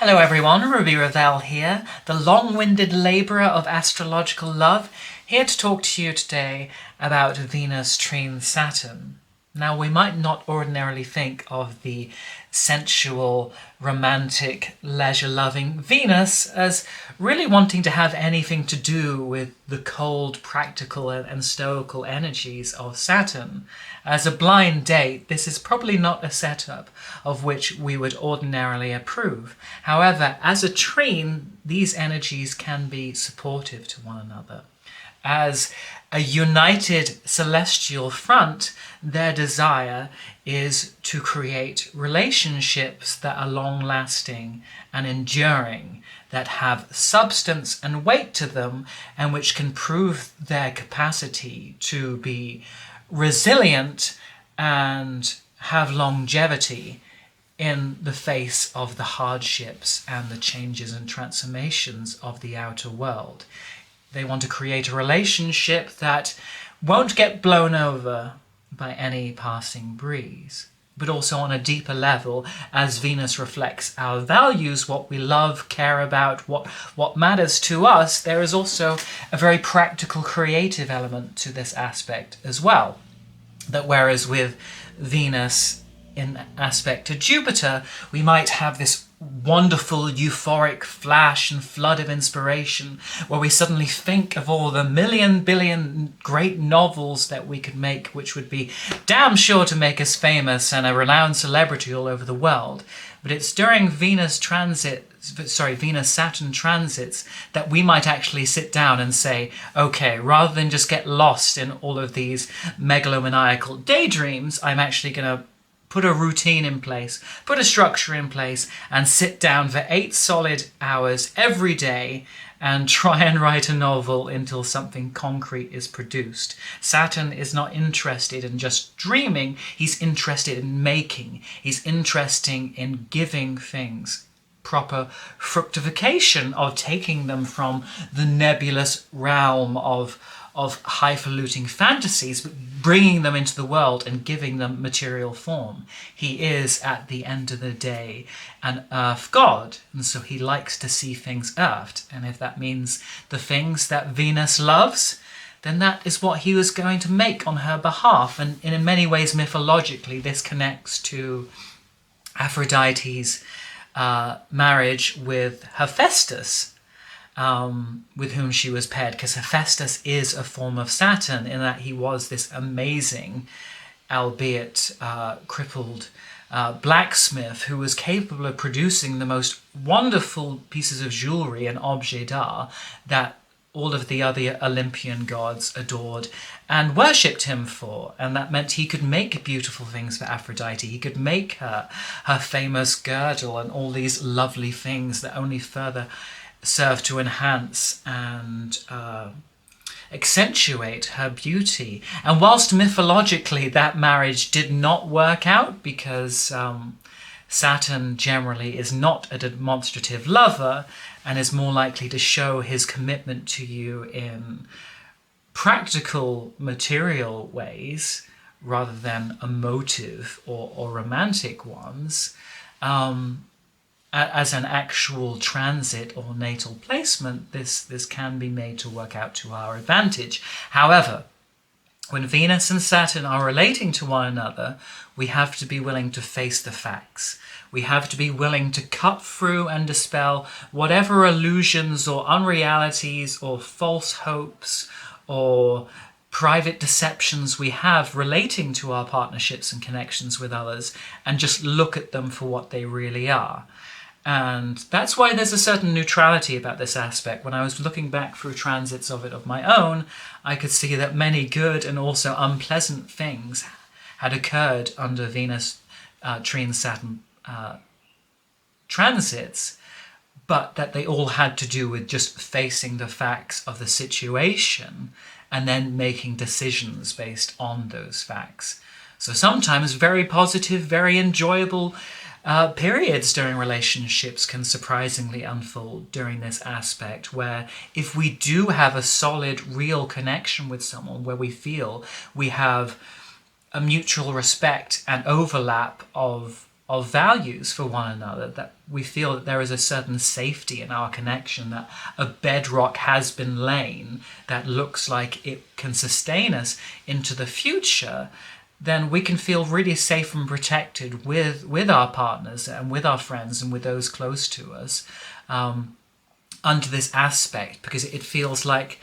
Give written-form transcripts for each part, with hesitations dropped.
Hello everyone, Ruby Ravel here, the long-winded labourer of astrological love, here to talk to you today about Venus Trine Saturn. Now, we might not ordinarily think of the sensual, romantic, leisure-loving Venus as really wanting to have anything to do with the cold, practical and stoical energies of Saturn. As a blind date, this is probably not a setup of which we would ordinarily approve. However, as a trine, these energies can be supportive to one another. As a united celestial front, their desire is to create relationships that are long-lasting and enduring, that have substance and weight to them, and which can prove their capacity to be resilient and have longevity in the face of the hardships and the changes and transformations of the outer world. They want to create a relationship that won't get blown over by any passing breeze. But also on a deeper level, as Venus reflects our values, what we love, care about, what matters to us, there is also a very practical, creative element to this aspect as well. That whereas with Venus in aspect to Jupiter, we might have this wonderful euphoric flash and flood of inspiration where we suddenly think of all the billion great novels that we could make, which would be damn sure to make us famous and a renowned celebrity all over the world. But it's during Venus-Saturn transits that we might actually sit down and say, okay, rather than just get lost in all of these megalomaniacal daydreams, I'm actually going to put a routine in place, put a structure in place, and sit down for 8 solid hours every day and try and write a novel until something concrete is produced. Saturn is not interested in just dreaming, he's interested in making. He's interested in giving things proper fructification, of taking them from the nebulous realm of highfalutin fantasies, but bringing them into the world and giving them material form. He is, at the end of the day, an earth god, and so he likes to see things earthed. And if that means the things that Venus loves, then that is what he was going to make on her behalf. And in many ways, mythologically, this connects to Aphrodite's marriage with Hephaestus, with whom she was paired, because Hephaestus is a form of Saturn in that he was this amazing, albeit crippled, blacksmith who was capable of producing the most wonderful pieces of jewelry and objets d'art that all of the other Olympian gods adored and worshipped him for. And that meant he could make beautiful things for Aphrodite. He could make her famous girdle and all these lovely things that only further serve to enhance and accentuate her beauty. And whilst mythologically that marriage did not work out, because Saturn generally is not a demonstrative lover and is more likely to show his commitment to you in practical, material ways rather than emotive or romantic ones, as an actual transit or natal placement, this can be made to work out to our advantage. However, when Venus and Saturn are relating to one another, we have to be willing to face the facts. We have to be willing to cut through and dispel whatever illusions or unrealities or false hopes or private deceptions we have relating to our partnerships and connections with others, and just look at them for what they really are. And that's why there's a certain neutrality about this aspect. When I was looking back through transits of it of my own, I could see that many good and also unpleasant things had occurred under Venus Trine Saturn transits, but that they all had to do with just facing the facts of the situation and then making decisions based on those facts. So sometimes very positive, very enjoyable periods during relationships can surprisingly unfold during this aspect, where if we do have a solid, real connection with someone, where we feel we have a mutual respect and overlap of of values for one another, that we feel that there is a certain safety in our connection, that a bedrock has been laid that looks like it can sustain us into the future, then we can feel really safe and protected with our partners and with our friends and with those close to us, under this aspect, because it feels like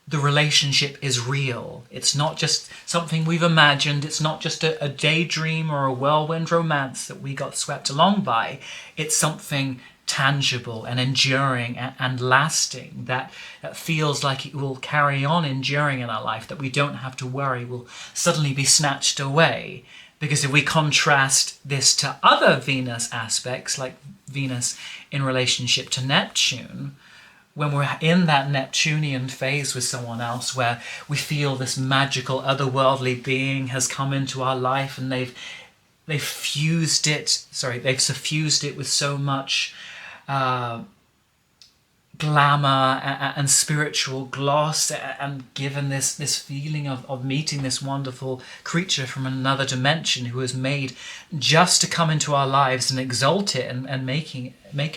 the relationship is real. It's not just something we've imagined. It's not just a daydream or a whirlwind romance that we got swept along by. It's something tangible and enduring and lasting, that feels like it will carry on enduring in our life, that we don't have to worry will suddenly be snatched away. Because if we contrast this to other Venus aspects, like Venus in relationship to Neptune, when we're in that Neptunian phase with someone else, where we feel this magical otherworldly being has come into our life and they've suffused it with so much glamour and spiritual gloss, and given this feeling of meeting this wonderful creature from another dimension who is made just to come into our lives and exalt it and make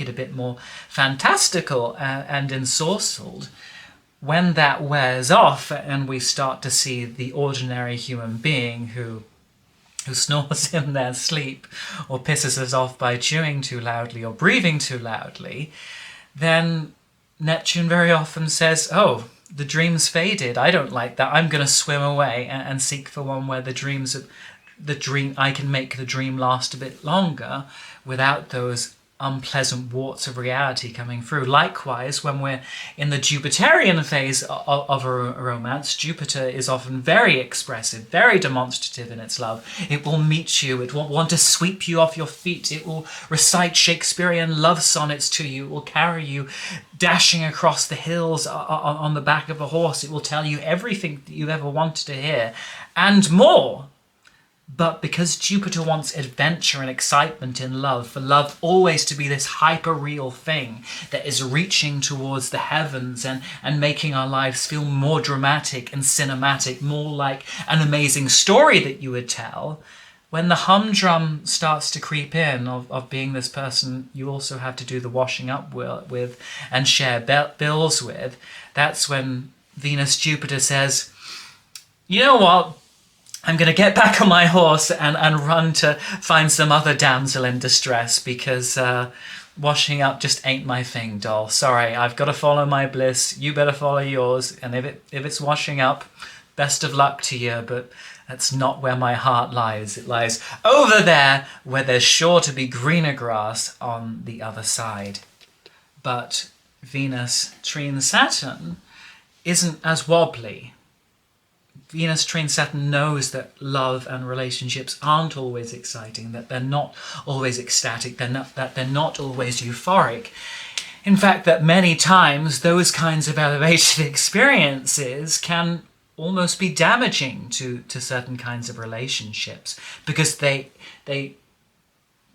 it a bit more fantastical and ensorcelled. When that wears off and we start to see the ordinary human being who snores in their sleep, or pisses us off by chewing too loudly or breathing too loudly, then Neptune very often says, oh, the dream's faded. I don't like that. I'm going to swim away and seek for one where I can make the dream last a bit longer without those unpleasant warts of reality coming through. Likewise, when we're in the Jupiterian phase of a romance, Jupiter is often very expressive, very demonstrative in its love. It will meet you, it will want to sweep you off your feet, it will recite Shakespearean love sonnets to you, it will carry you dashing across the hills on the back of a horse, it will tell you everything that you've ever wanted to hear, and more. But because Jupiter wants adventure and excitement in love, for love always to be this hyper-real thing that is reaching towards the heavens and making our lives feel more dramatic and cinematic, more like an amazing story that you would tell, when the humdrum starts to creep in of being this person you also have to do the washing up with and share bills with, that's when Venus-Jupiter says, you know what? I'm going to get back on my horse and run to find some other damsel in distress, because washing up just ain't my thing, doll. Sorry, I've got to follow my bliss. You better follow yours. And if it's washing up, best of luck to you, but that's not where my heart lies. It lies over there where there's sure to be greener grass on the other side. But Venus trine Saturn isn't as wobbly. Venus trine Saturn knows that love and relationships aren't always exciting, that they're not always ecstatic, that they're not always euphoric. In fact, that many times those kinds of elevated experiences can almost be damaging to certain kinds of relationships, because they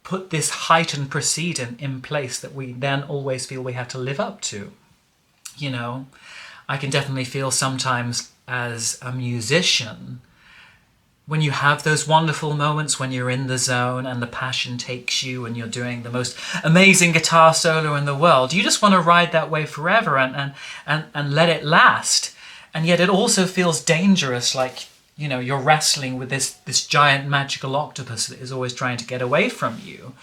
put this heightened precedent in place that we then always feel we have to live up to. You know, I can definitely feel sometimes as a musician, when you have those wonderful moments when you're in the zone and the passion takes you and you're doing the most amazing guitar solo in the world, you just want to ride that wave forever and let it last. And yet it also feels dangerous, like, you know, you're wrestling with this giant magical octopus that is always trying to get away from you.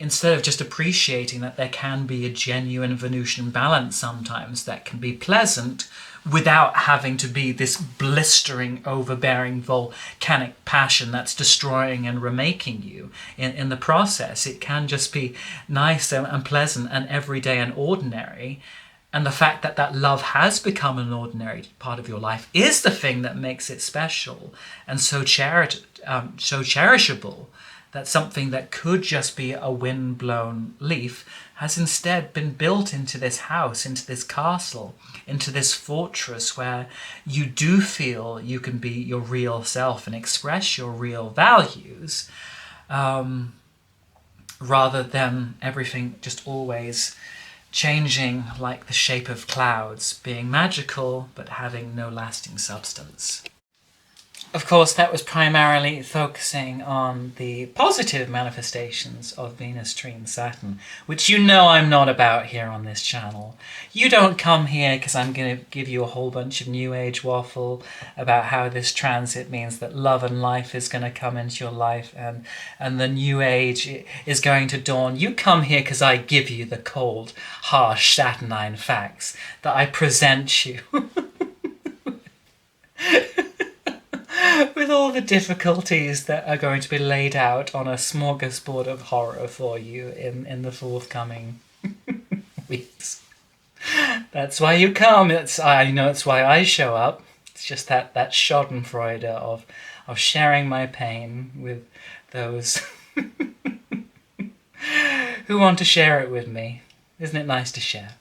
Instead of just appreciating that there can be a genuine Venusian balance sometimes that can be pleasant without having to be this blistering, overbearing, volcanic passion that's destroying and remaking you in the process. It can just be nice and pleasant and everyday and ordinary. And the fact that love has become an ordinary part of your life is the thing that makes it special and so cherishable. That something that could just be a wind-blown leaf has instead been built into this house, into this castle, into this fortress where you do feel you can be your real self and express your real values, rather than everything just always changing like the shape of clouds, being magical but having no lasting substance. Of course, that was primarily focusing on the positive manifestations of Venus, Trine, Saturn, which you know I'm not about here on this channel. You don't come here because I'm going to give you a whole bunch of New Age waffle about how this transit means that love and life is going to come into your life and the New Age is going to dawn. You come here because I give you the cold, harsh, Saturnine facts that I present you. With all the difficulties that are going to be laid out on a smorgasbord of horror for you in the forthcoming weeks. That's why you come. It's why I show up. It's just that schadenfreude of sharing my pain with those who want to share it with me. Isn't it nice to share?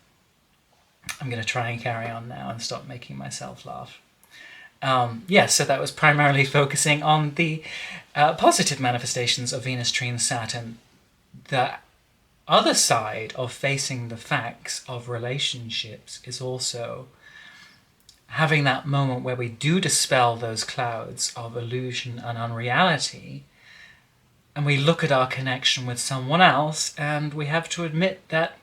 I'm going to try and carry on now and stop making myself laugh. So that was primarily focusing on the positive manifestations of Venus, Trine, Saturn. The other side of facing the facts of relationships is also having that moment where we do dispel those clouds of illusion and unreality, and we look at our connection with someone else, and we have to admit that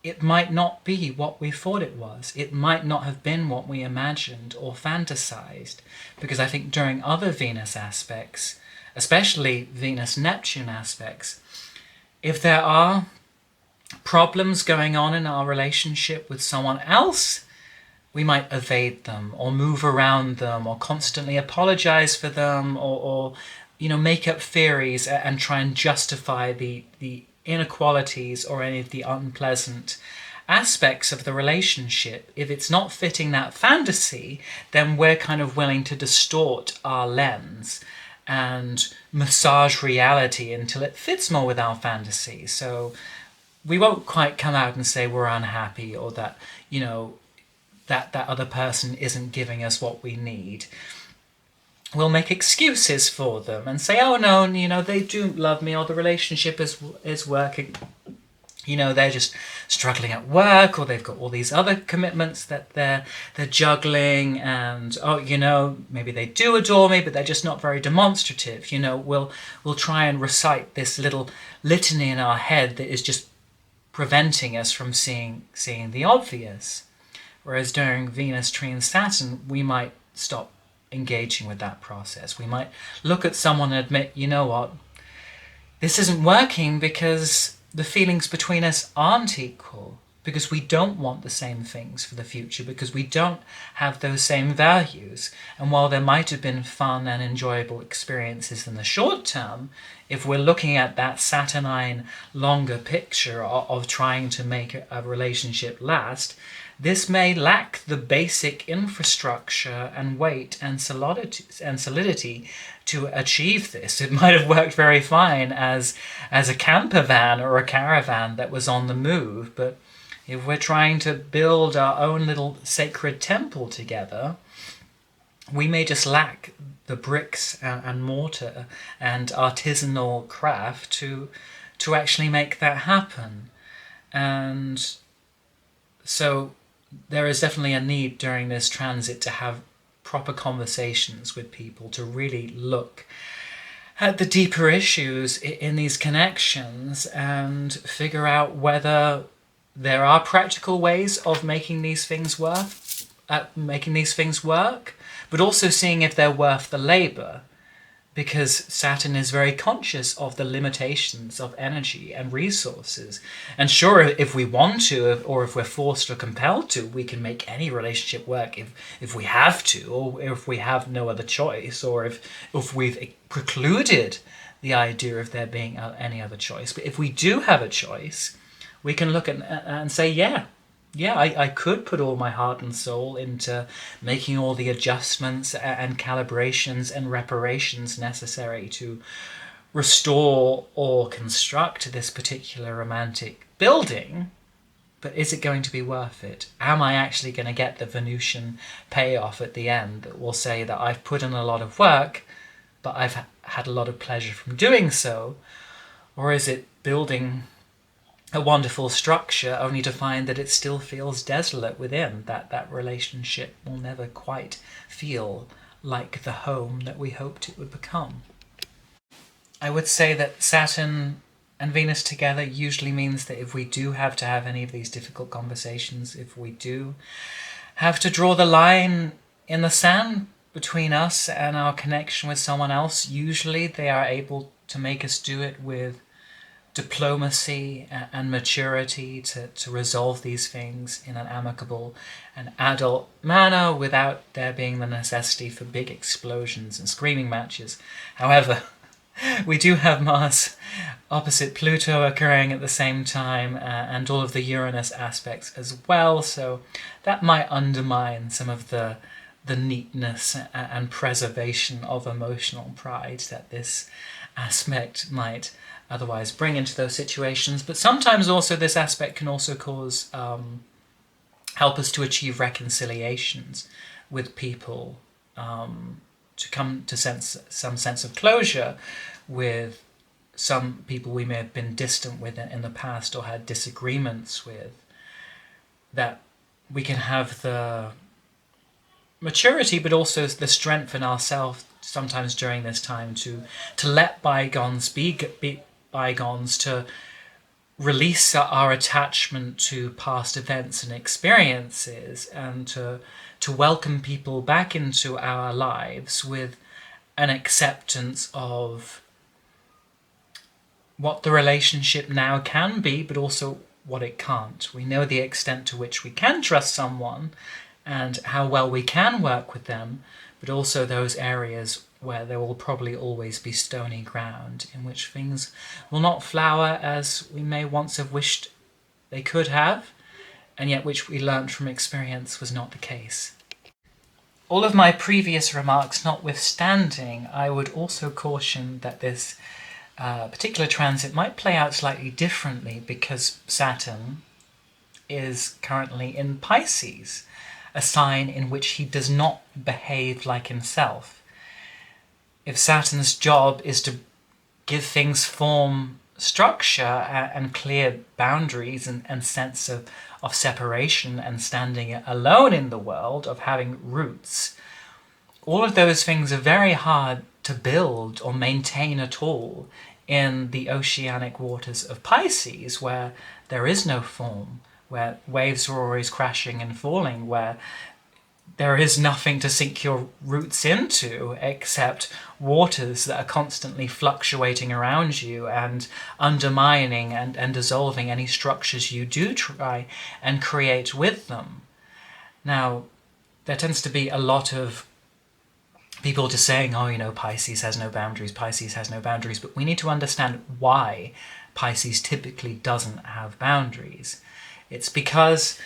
it might not be what we thought it was. It might not have been what we imagined or fantasized. Because I think during other Venus aspects, especially Venus-Neptune aspects, if there are problems going on in our relationship with someone else, we might evade them or move around them or constantly apologize for them or make up theories and try and justify the inequalities or any of the unpleasant aspects of the relationship. If it's not fitting that fantasy, then we're kind of willing to distort our lens and massage reality until it fits more with our fantasy. So we won't quite come out and say we're unhappy or that, that other person isn't giving us what we need. We'll make excuses for them and say, oh no, they do love me, or the relationship is working. They're just struggling at work, or they've got all these other commitments that they're juggling, and maybe they do adore me, but they're just not very demonstrative. We'll try and recite this little litany in our head that is just preventing us from seeing the obvious. Whereas during Venus, Trine, Saturn, we might stop engaging with that process. We might look at someone and admit, you know what, this isn't working because the feelings between us aren't equal, because we don't want the same things for the future, because we don't have those same values. And while there might have been fun and enjoyable experiences in the short term, if we're looking at that Saturnine longer picture of trying to make a relationship last, this may lack the basic infrastructure and weight and solidity to achieve this. It might have worked very fine as a camper van or a caravan that was on the move, but if we're trying to build our own little sacred temple together, we may just lack the bricks and mortar and artisanal craft to actually make that happen. And so there is definitely a need during this transit to have proper conversations with people, to really look at the deeper issues in these connections and figure out whether there are practical ways of making these things work, but also seeing if they're worth the labor. Because Saturn is very conscious of the limitations of energy and resources. And sure, if we want to, or if we're forced or compelled to, we can make any relationship work if we have to, or if we have no other choice, or if we've precluded the idea of there being any other choice. But if we do have a choice, we can look at and say, I could put all my heart and soul into making all the adjustments and calibrations and reparations necessary to restore or construct this particular romantic building, but is it going to be worth it? Am I actually going to get the Venusian payoff at the end that will say that I've put in a lot of work, but I've had a lot of pleasure from doing so? Or is it building a wonderful structure only to find that it still feels desolate within, that relationship will never quite feel like the home that we hoped it would become. I would say that Saturn and Venus together usually means that if we do have to have any of these difficult conversations, if we do have to draw the line in the sand between us and our connection with someone else, usually they are able to make us do it with diplomacy and maturity to resolve these things in an amicable and adult manner without there being the necessity for big explosions and screaming matches. However, we do have Mars opposite Pluto occurring at the same time, and all of the Uranus aspects as well, so that might undermine some of the neatness and preservation of emotional pride that this aspect might otherwise bring into those situations. But sometimes also this aspect can also cause help us to achieve reconciliations with people, to come to some sense of closure with some people we may have been distant with in the past or had disagreements with, that we can have the maturity but also the strength in ourselves sometimes during this time to let bygones be bygones, to release our attachment to past events and experiences, and to welcome people back into our lives with an acceptance of what the relationship now can be, but also what it can't. We know the extent to which we can trust someone and how well we can work with them, but also those areas where there will probably always be stony ground in which things will not flower as we may once have wished they could have, and yet which we learnt from experience was not the case. All of my previous remarks notwithstanding, I would also caution that this particular transit might play out slightly differently because Saturn is currently in Pisces, a sign in which he does not behave like himself. If Saturn's job is to give things form, structure, and clear boundaries and sense of separation and standing alone in the world, of having roots, all of those things are very hard to build or maintain at all in the oceanic waters of Pisces, where there is no form, where waves are always crashing and falling, where there is nothing to sink your roots into except waters that are constantly fluctuating around you and undermining and dissolving any structures you do try and create with them. Now, there tends to be a lot of people just saying, oh, Pisces has no boundaries, Pisces has no boundaries, but we need to understand why Pisces typically doesn't have boundaries. It's because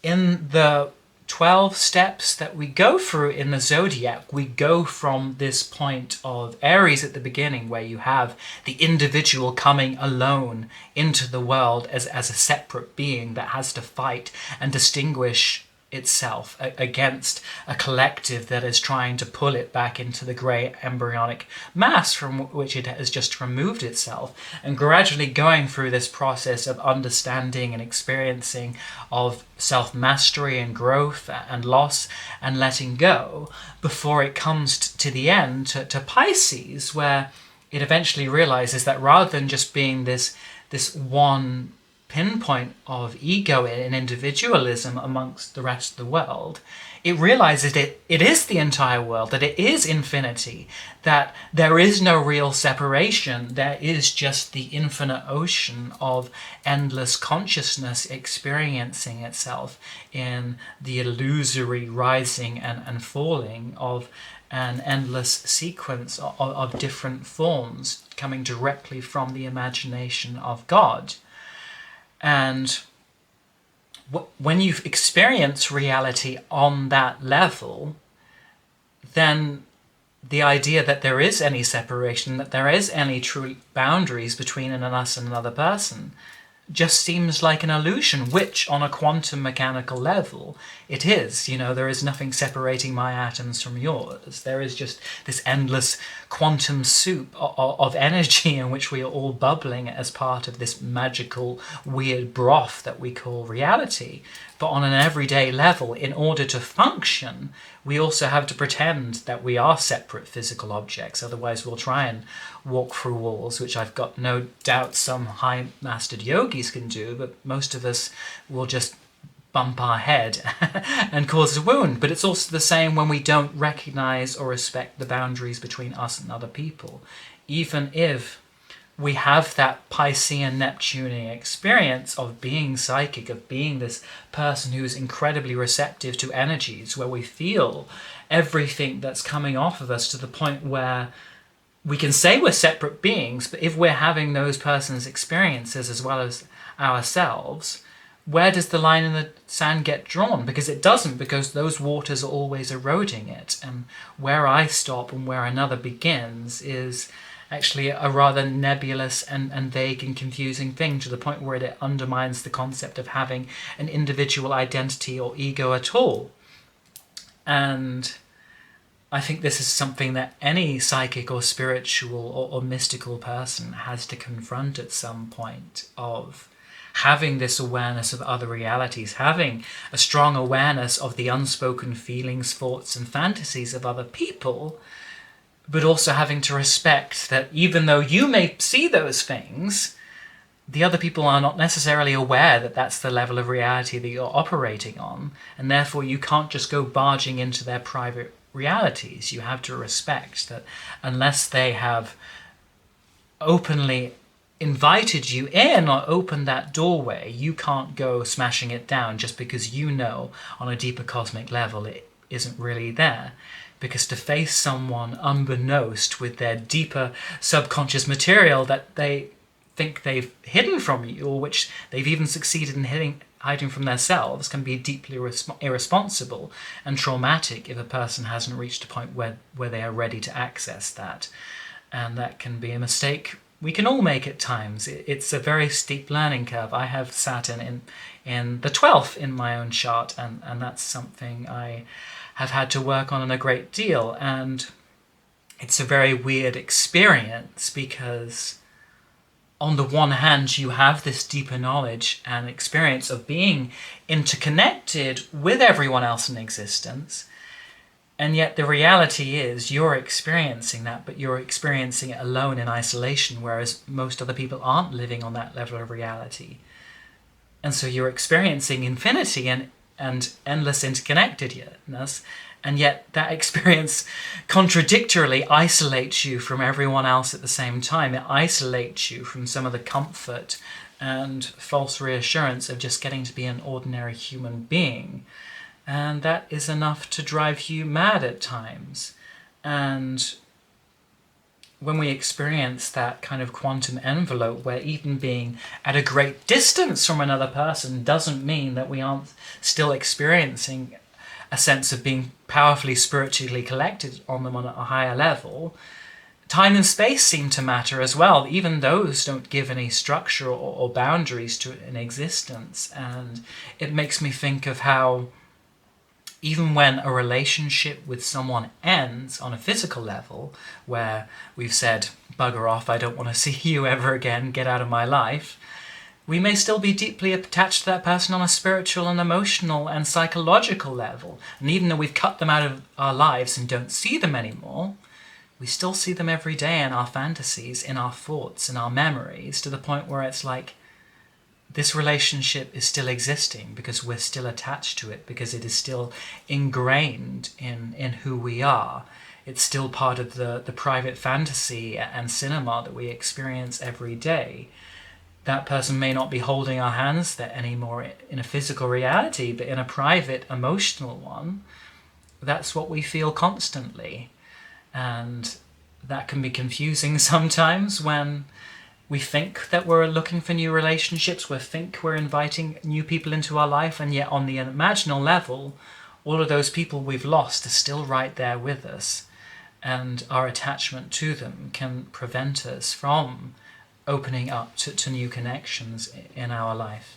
in the 12 steps that we go through in the zodiac, we go from this point of Aries at the beginning, where you have the individual coming alone into the world as a separate being that has to fight and distinguish itself against a collective that is trying to pull it back into the grey embryonic mass from which it has just removed itself, and gradually going through this process of understanding and experiencing of self-mastery and growth and loss and letting go before it comes to the end, to Pisces, where it eventually realizes that rather than just being this one pinpoint of ego and individualism amongst the rest of the world, it realizes that it is the entire world, that it is infinity, that there is no real separation, there is just the infinite ocean of endless consciousness experiencing itself in the illusory rising and falling of an endless sequence of different forms coming directly from the imagination of God. And when you experience reality on that level, then the idea that there is any separation, that there is any true boundaries between us and another person, just seems like an illusion, which on a quantum mechanical level it is. There is nothing separating my atoms from yours. There is just this endless quantum soup of energy in which we are all bubbling as part of this magical weird broth that we call reality. But on an everyday level, in order to function, we also have to pretend that we are separate physical objects. Otherwise, we'll try and walk through walls, which I've got no doubt some high-mastered yogis can do, but most of us will just bump our head and cause a wound. But it's also the same when we don't recognize or respect the boundaries between us and other people. Even if we have that Piscean Neptunian experience of being psychic, of being this person who is incredibly receptive to energies, where we feel everything that's coming off of us to the point where we can say we're separate beings, but if we're having those persons' experiences as well as ourselves, where does the line in the sand get drawn? Because it doesn't, because those waters are always eroding it. And where I stop and where another begins is actually a rather nebulous and vague and confusing thing, to the point where it undermines the concept of having an individual identity or ego at all. And I think this is something that any psychic or spiritual or mystical person has to confront at some point, of having this awareness of other realities, having a strong awareness of the unspoken feelings, thoughts and fantasies of other people, but also having to respect that even though you may see those things, the other people are not necessarily aware that that's the level of reality that you're operating on, and therefore you can't just go barging into their private realities. You have to respect that unless they have openly invited you in or opened that doorway, you can't go smashing it down just because you know on a deeper cosmic level it isn't really there. Because to face someone unbeknownst with their deeper subconscious material that they think they've hidden from you, or which they've even succeeded in hiding from themselves, can be deeply irresponsible and traumatic if a person hasn't reached a point where they are ready to access that. And that can be a mistake we can all make at times. It's a very steep learning curve. I have Saturn in the 12th in my own chart, and that's something I have had to work on a great deal. And it's a very weird experience, because on the one hand you have this deeper knowledge and experience of being interconnected with everyone else in existence, and yet the reality is you're experiencing that, but you're experiencing it alone in isolation, whereas most other people aren't living on that level of reality. And so you're experiencing infinity and endless interconnectedness, and yet that experience contradictorily isolates you from everyone else at the same time. It isolates you from some of the comfort and false reassurance of just getting to be an ordinary human being. And that is enough to drive you mad at times. And when we experience that kind of quantum envelope, where even being at a great distance from another person doesn't mean that we aren't still experiencing a sense of being powerfully spiritually collected on them on a higher level, time and space seem to matter as well. Even those don't give any structure or boundaries to an existence. And it makes me think of how even when a relationship with someone ends on a physical level, where we've said, bugger off, I don't want to see you ever again, get out of my life, we may still be deeply attached to that person on a spiritual and emotional and psychological level. And even though we've cut them out of our lives and don't see them anymore, we still see them every day in our fantasies, in our thoughts, in our memories, to the point where it's like, this relationship is still existing because we're still attached to it, because it is still ingrained in who we are. It's still part of the private fantasy and cinema that we experience every day. That person may not be holding our hands there anymore in a physical reality, but in a private, emotional one, that's what we feel constantly. And that can be confusing sometimes when we think that we're looking for new relationships, we think we're inviting new people into our life, and yet on the imaginal level, all of those people we've lost are still right there with us, and our attachment to them can prevent us from opening up to new connections in our life.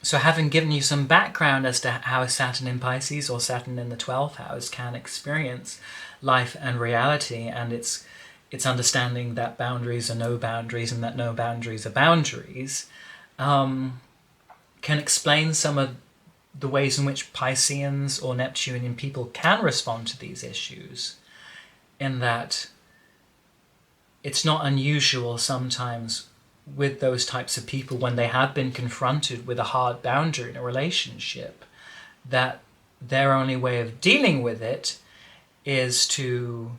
So having given you some background as to how Saturn in Pisces or Saturn in the 12th house can experience life and reality, and its understanding that boundaries are no boundaries and that no boundaries are boundaries, can explain some of the ways in which Pisceans or Neptunian people can respond to these issues, in that it's not unusual sometimes with those types of people, when they have been confronted with a hard boundary in a relationship, that their only way of dealing with it is to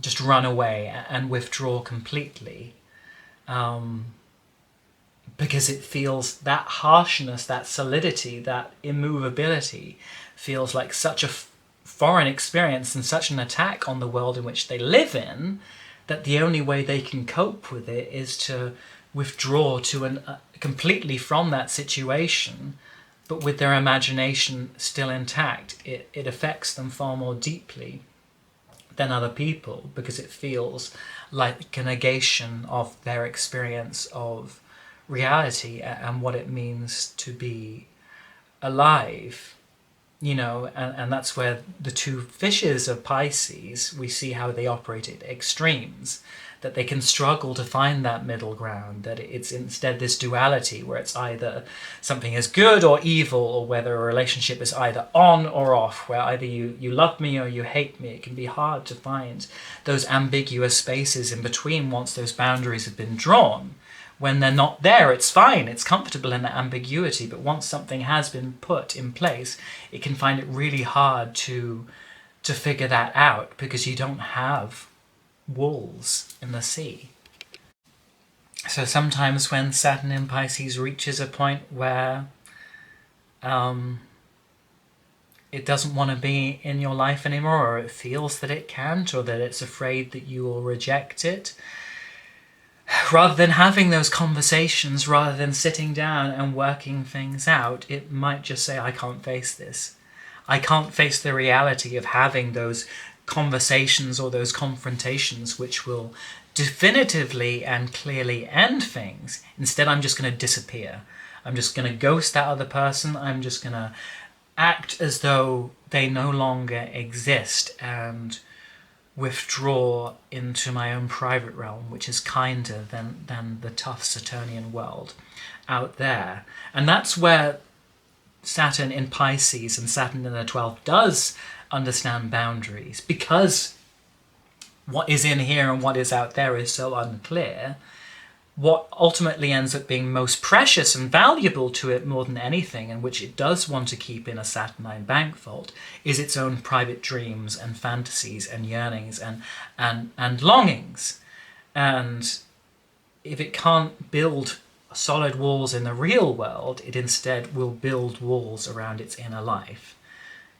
just run away and withdraw completely. Because it feels, that harshness, that solidity, that immovability feels like such a foreign experience and such an attack on the world in which they live in, that the only way they can cope with it is to withdraw to completely from that situation, but with their imagination still intact. It affects them far more deeply than other people, because it feels like a negation of their experience of reality and what it means to be alive. And that's where the two fishes of Pisces, we see how they operate at extremes, that they can struggle to find that middle ground, that it's instead this duality where it's either something is good or evil, or whether a relationship is either on or off, where either you love me or you hate me. It can be hard to find those ambiguous spaces in between once those boundaries have been drawn. When they're not there, it's fine, it's comfortable in that ambiguity, but once something has been put in place, it can find it really hard to figure that out, because you don't have walls in the sea. So sometimes when Saturn in Pisces reaches a point where it doesn't want to be in your life anymore, or it feels that it can't, or that it's afraid that you will reject it, rather than having those conversations, rather than sitting down and working things out, it might just say, I can't face this. I can't face the reality of having those conversations or those confrontations which will definitively and clearly end things. Instead, I'm just going to disappear. I'm just going to ghost that other person. I'm just going to act as though they no longer exist and withdraw into my own private realm, which is kinder than the tough Saturnian world out there. And that's where Saturn in Pisces and Saturn in the 12th does understand boundaries, because what is in here and what is out there is so unclear. What ultimately ends up being most precious and valuable to it more than anything, and which it does want to keep in a Saturnine bank vault, is its own private dreams and fantasies and yearnings and longings. And if it can't build solid walls in the real world, it instead will build walls around its inner life.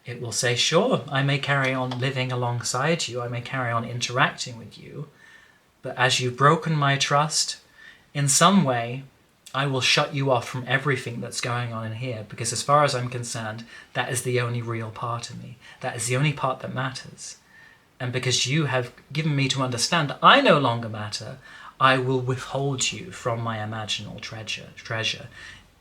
It will say, sure, I may carry on living alongside you, I may carry on interacting with you, but as you've broken my trust, in some way, I will shut you off from everything that's going on in here, because as far as I'm concerned, that is the only real part of me. That is the only part that matters. And because you have given me to understand that I no longer matter, I will withhold you from my imaginal treasure.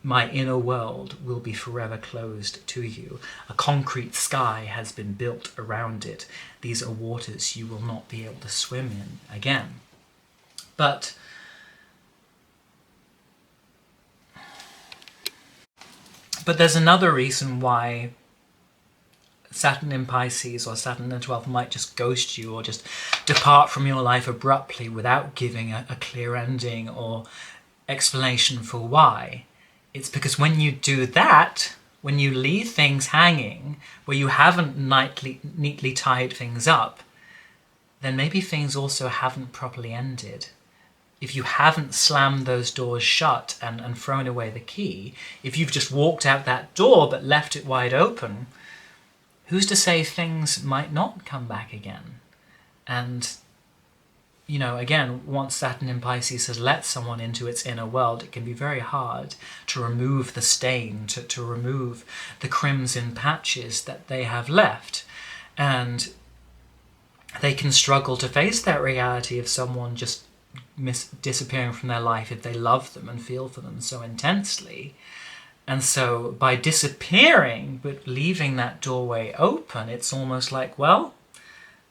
My inner world will be forever closed to you. A concrete sky has been built around it. These are waters you will not be able to swim in again. But there's another reason why Saturn in Pisces or Saturn in the 12th might just ghost you, or just depart from your life abruptly without giving a clear ending or explanation for why. It's because when you do that, when you leave things hanging, where you haven't neatly tied things up, then maybe things also haven't properly ended. If you haven't slammed those doors shut and thrown away the key, if you've just walked out that door but left it wide open, who's to say things might not come back again? And, again, once Saturn in Pisces has let someone into its inner world, it can be very hard to remove the stain, to remove the crimson patches that they have left. And they can struggle to face that reality of someone just disappearing from their life if they love them and feel for them so intensely. And so by disappearing but leaving that doorway open, it's almost like, well,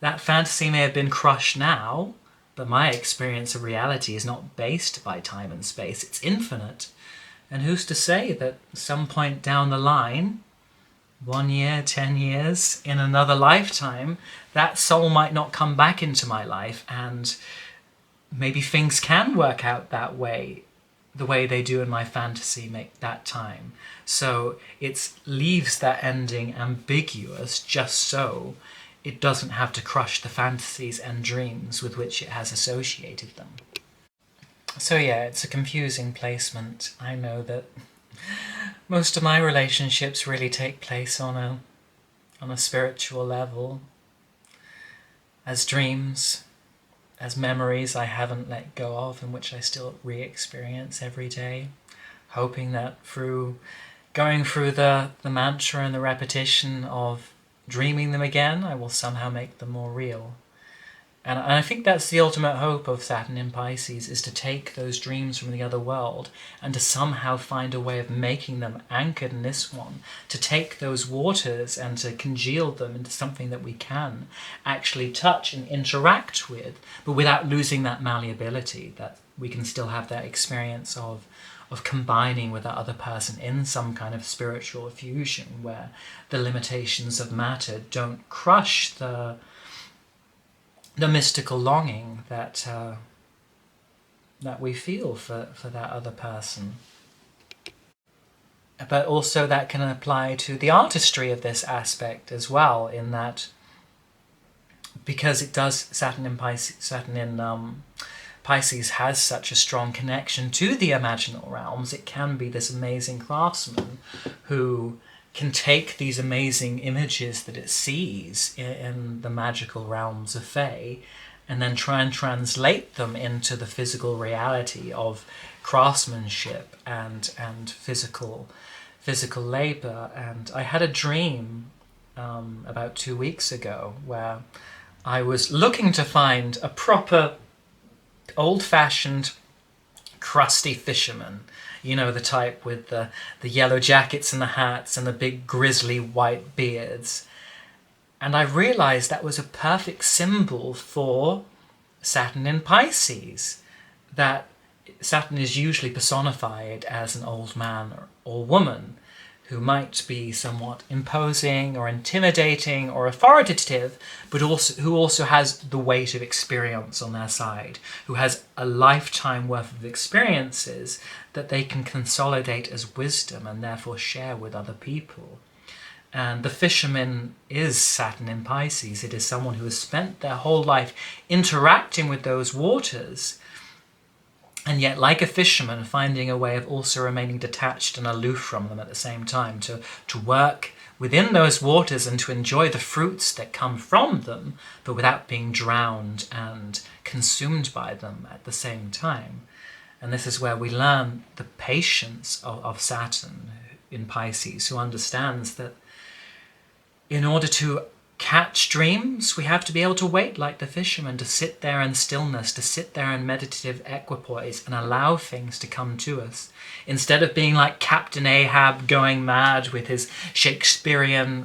that fantasy may have been crushed now, but my experience of reality is not based by time and space, it's infinite. And who's to say that some point down the line 1 year, 10 years, in another lifetime, that soul might not come back into my life, and maybe things can work out that way, the way they do in my fantasy make that time. So it leaves that ending ambiguous just so it doesn't have to crush the fantasies and dreams with which it has associated them. So yeah, it's a confusing placement. I know that most of my relationships really take place on a spiritual level, as dreams, as memories I haven't let go of and which I still re-experience every day, hoping that through going through the mantra and the repetition of dreaming them again, I will somehow make them more real. And I think that's the ultimate hope of Saturn in Pisces, is to take those dreams from the other world and to somehow find a way of making them anchored in this one, to take those waters and to congeal them into something that we can actually touch and interact with, but without losing that malleability, that we can still have that experience of combining with that other person in some kind of spiritual fusion where the limitations of matter don't crush the mystical longing that we feel for that other person. But also that can apply to the artistry of this aspect as well, in that because it does, Saturn in Pisces has such a strong connection to the imaginal realms, it can be this amazing craftsman who can take these amazing images that it sees in the magical realms of Fae and then try and translate them into the physical reality of craftsmanship and physical labor. And I had a dream about 2 weeks ago where I was looking to find a proper old-fashioned crusty fisherman. You know, the type with the yellow jackets and the hats and the big grizzly white beards. And I realized that was a perfect symbol for Saturn in Pisces. That Saturn is usually personified as an old man or woman who might be somewhat imposing or intimidating or authoritative, but who also has the weight of experience on their side, who has a lifetime worth of experiences that they can consolidate as wisdom and therefore share with other people. And the fisherman is Saturn in Pisces. It is someone who has spent their whole life interacting with those waters, and yet, like a fisherman, finding a way of also remaining detached and aloof from them at the same time, to work within those waters and to enjoy the fruits that come from them, but without being drowned and consumed by them at the same time. And this is where we learn the patience of Saturn in Pisces, who understands that in order to catch dreams, we have to be able to wait like the fisherman, to sit there in stillness, to sit there in meditative equipoise and allow things to come to us. Instead of being like Captain Ahab going mad with his Shakespearean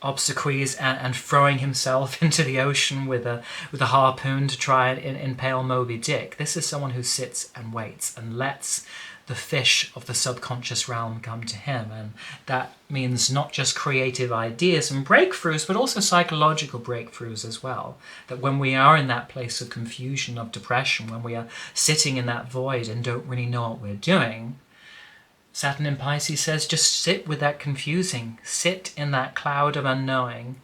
obsequies and throwing himself into the ocean with a harpoon to try and impale Moby Dick. This is someone who sits and waits and lets the fish of the subconscious realm come to him. And that means not just creative ideas and breakthroughs, but also psychological breakthroughs as well. That when we are in that place of confusion, of depression, when we are sitting in that void and don't really know what we're doing, Saturn in Pisces says just sit with that confusing, sit in that cloud of unknowing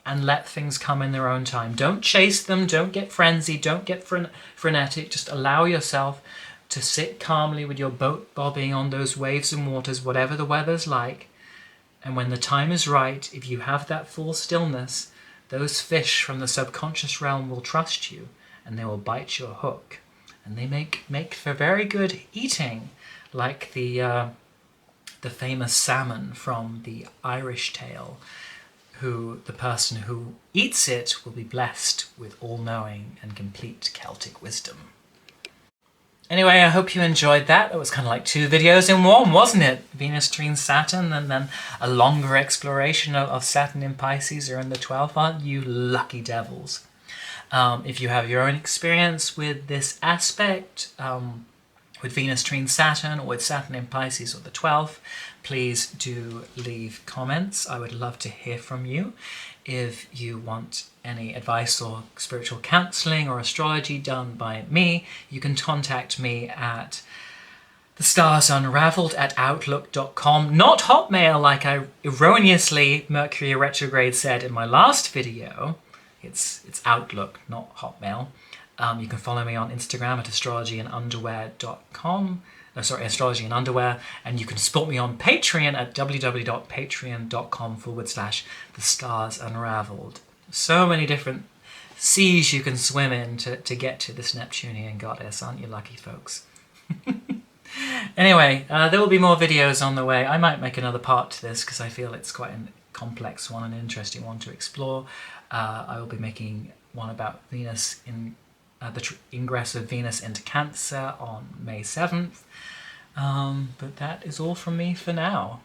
and let things come in their own time. Don't chase them, don't get frenzied, don't get frenetic, just allow yourself to sit calmly with your boat bobbing on those waves and waters, whatever the weather's like. And when the time is right, if you have that full stillness, those fish from the subconscious realm will trust you and they will bite your hook. And they make for very good eating, like the famous salmon from the Irish tale, who the person who eats it will be blessed with all-knowing and complete Celtic wisdom. Anyway, I hope you enjoyed that. It was kind of like 2 videos in one, wasn't it? Venus, Trine, Saturn, and then a longer exploration of Saturn in Pisces or in the 12th. Aren't you lucky devils? If you have your own experience with this aspect, with Venus trine Saturn, or with Saturn in Pisces, or the 12th, please do leave comments. I would love to hear from you. If you want any advice or spiritual counselling or astrology done by me, you can contact me at thestarsunraveled@outlook.com. Not Hotmail, like I erroneously Mercury retrograde said in my last video. It's Outlook, not Hotmail. You can follow me on Instagram at astrologyandunderwear.com. Astrology and Underwear. And you can support me on Patreon at www.patreon.com/thestarsunraveled. So many different seas you can swim in to get to this Neptunian goddess. Aren't you lucky, folks? Anyway, there will be more videos on the way. I might make another part to this because I feel it's quite a complex one, an interesting one to explore. I will be making one about Venus in the ingress of Venus into Cancer on May 7th. But that is all from me for now.